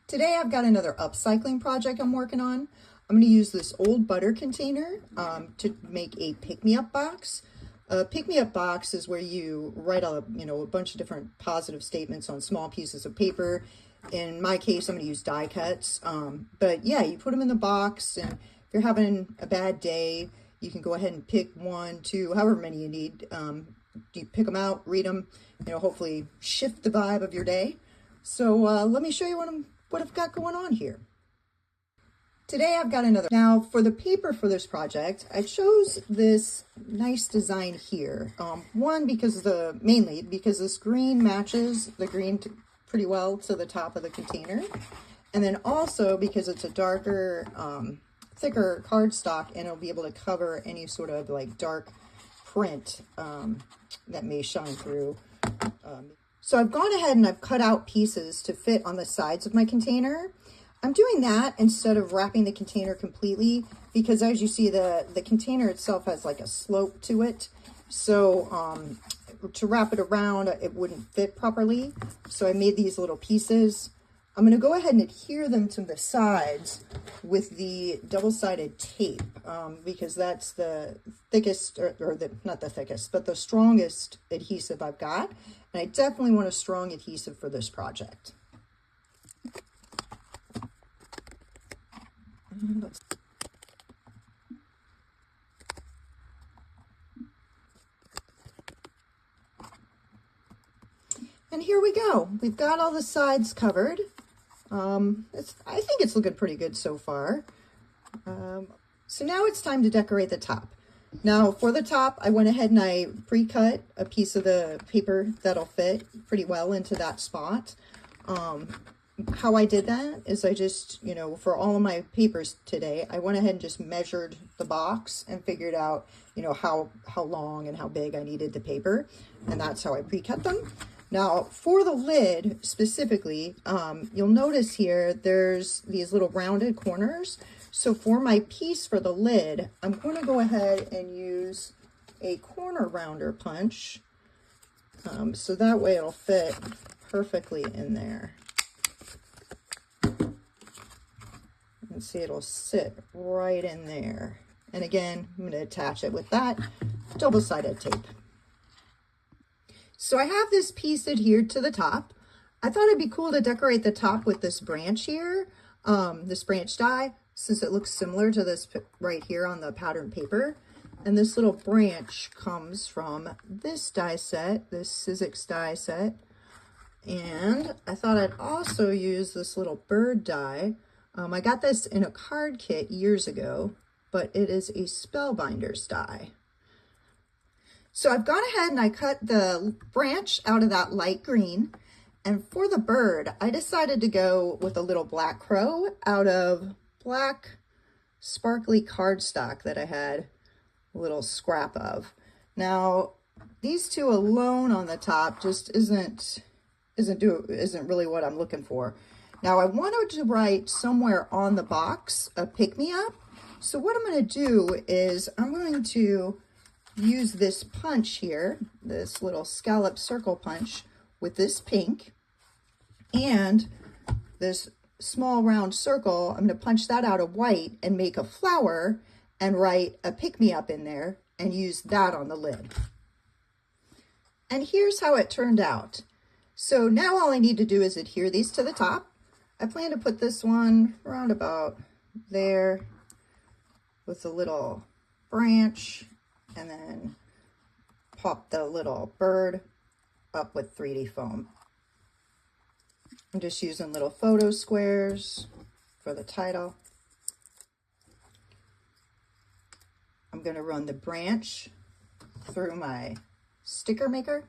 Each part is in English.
Today I've got another upcycling project I'm working on. I'm going to use this old butter container to make a pick-me-up box. A pick-me-up box is where you write a bunch of different positive statements on small pieces of paper. In my case, I'm going to use die cuts. But yeah, you put them in the box, and if you're having a bad day, you can go ahead and pick one, two, however many you need. You pick them out, read them, hopefully shift the vibe of your day. So let me show you what I've got going on here. Today I've got another. Now for the paper for this project, I chose this nice design here. One, mainly because this green matches the green pretty well to the top of the container. And then also because it's a darker, thicker cardstock, and it'll be able to cover any sort of like dark print that may shine through. So I've gone ahead and I've cut out pieces to fit on the sides of my container. I'm doing that instead of wrapping the container completely because, as you see, the container itself has like a slope to it. So to wrap it around, it wouldn't fit properly. So I made these little pieces. I'm going to go ahead and adhere them to the sides with the double-sided tape because that's the thickest, not the thickest, but the strongest adhesive I've got. And I definitely want a strong adhesive for this project. And here we go. We've got all the sides covered. I think it's looking pretty good so far. So now it's time to decorate the top. Now for the top, I went ahead and I pre-cut a piece of the paper that'll fit pretty well into that spot. How I did that is I just, for all of my papers today, I went ahead and just measured the box and figured out, how long and how big I needed the paper. And that's how I pre-cut them. Now for the lid specifically, you'll notice here, there's these little rounded corners. So for my piece for the lid, I'm going to go ahead and use a corner rounder punch. So that way it'll fit perfectly in there. And see, it'll sit right in there. And again, I'm going to attach it with that double-sided tape. So I have this piece adhered to the top. I thought it'd be cool to decorate the top with this branch here, this branch die, since it looks similar to this right here on the pattern paper. And this little branch comes from this die set, this Sizzix die set. And I thought I'd also use this little bird die. I got this in a card kit years ago, but it is a Spellbinders die. So I've gone ahead and I cut the branch out of that light green. And for the bird, I decided to go with a little black crow out of black sparkly cardstock that I had a little scrap of. Now, these two alone on the top just isn't really what I'm looking for. Now, I wanted to write somewhere on the box a pick-me-up. So what I'm going to do is I'm going to use this punch here, this little scallop circle punch with this pink and this small round circle. I'm going to punch that out of white and make a flower and write a pick-me-up in there and use that on the lid. And here's how it turned out. So now all I need to do is adhere these to the top. I plan to put this one around about there with a little branch and then pop the little bird up with 3D foam. I'm just using little photo squares for the title. I'm going to run the branch through my sticker maker.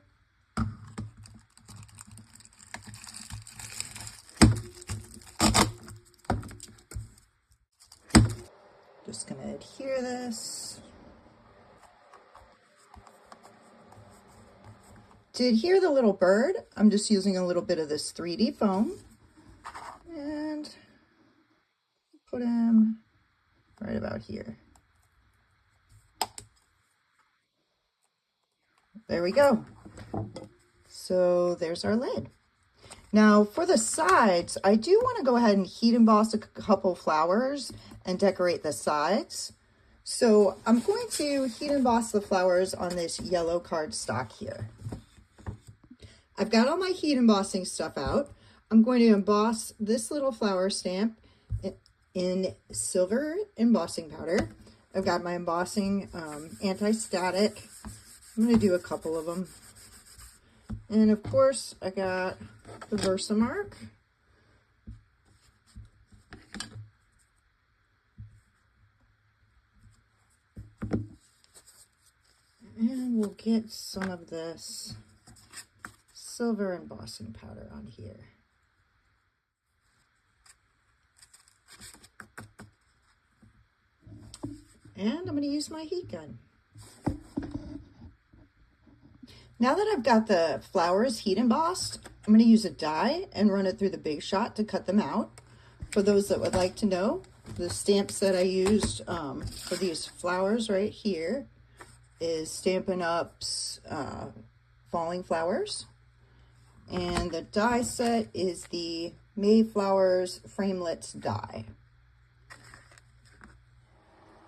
Just going to adhere this. To adhere the little bird, I'm just using a little bit of this 3D foam and put him right about here. There we go. So there's our lid. Now for the sides, I do want to go ahead and heat emboss a couple flowers and decorate the sides. So I'm going to heat emboss the flowers on this yellow cardstock here. I've got all my heat embossing stuff out. I'm going to emboss this little flower stamp in silver embossing powder. I've got my embossing anti-static. I'm going to do a couple of them. And of course, I got the Versamark. And we'll get some of this silver embossing powder on here. And I'm going to use my heat gun. Now that I've got the flowers heat embossed, I'm going to use a die and run it through the Big Shot to cut them out. For those that would like to know, the stamps that I used for these flowers right here is Stampin' Up's Falling Flowers. And the die set is the Mayflowers Framelits die.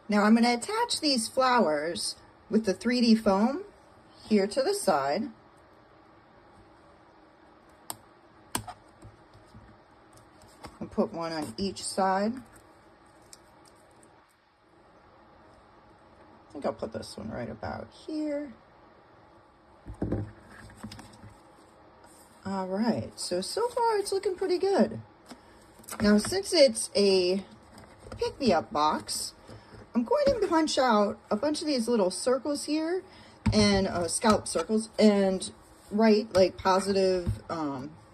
Now I'm going to attach these flowers with the 3D foam here to the side. And put one on each side. I think I'll put this one right about here. All right, so far it's looking pretty good. Now, since it's a pick-me-up box, I'm going to punch out a bunch of these little circles here and scallop circles and write like positive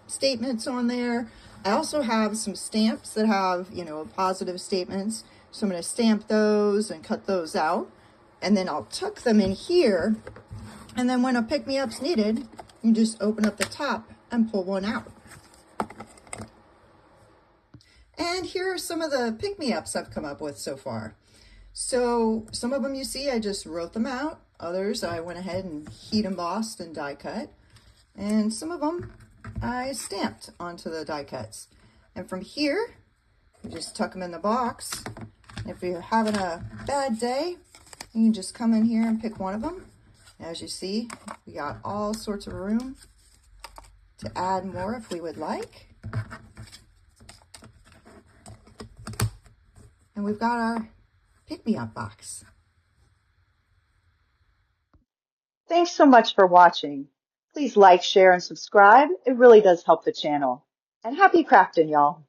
statements on there. I also have some stamps that have, you know, positive statements. So I'm going to stamp those and cut those out. And then I'll tuck them in here. And then when a pick-me-up's needed, you just open up the top and pull one out. And here are some of the pick-me-ups I've come up with so far. So some of them you see, I just wrote them out. Others I went ahead and heat embossed and die cut. And some of them I stamped onto the die cuts. And from here, you just tuck them in the box. If you're having a bad day, you can just come in here and pick one of them. As you see, we got all sorts of room to add more if we would like. And we've got our pick-me-up box. Thanks so much for watching. Please like, share, and subscribe. It really does help the channel. And happy crafting, y'all.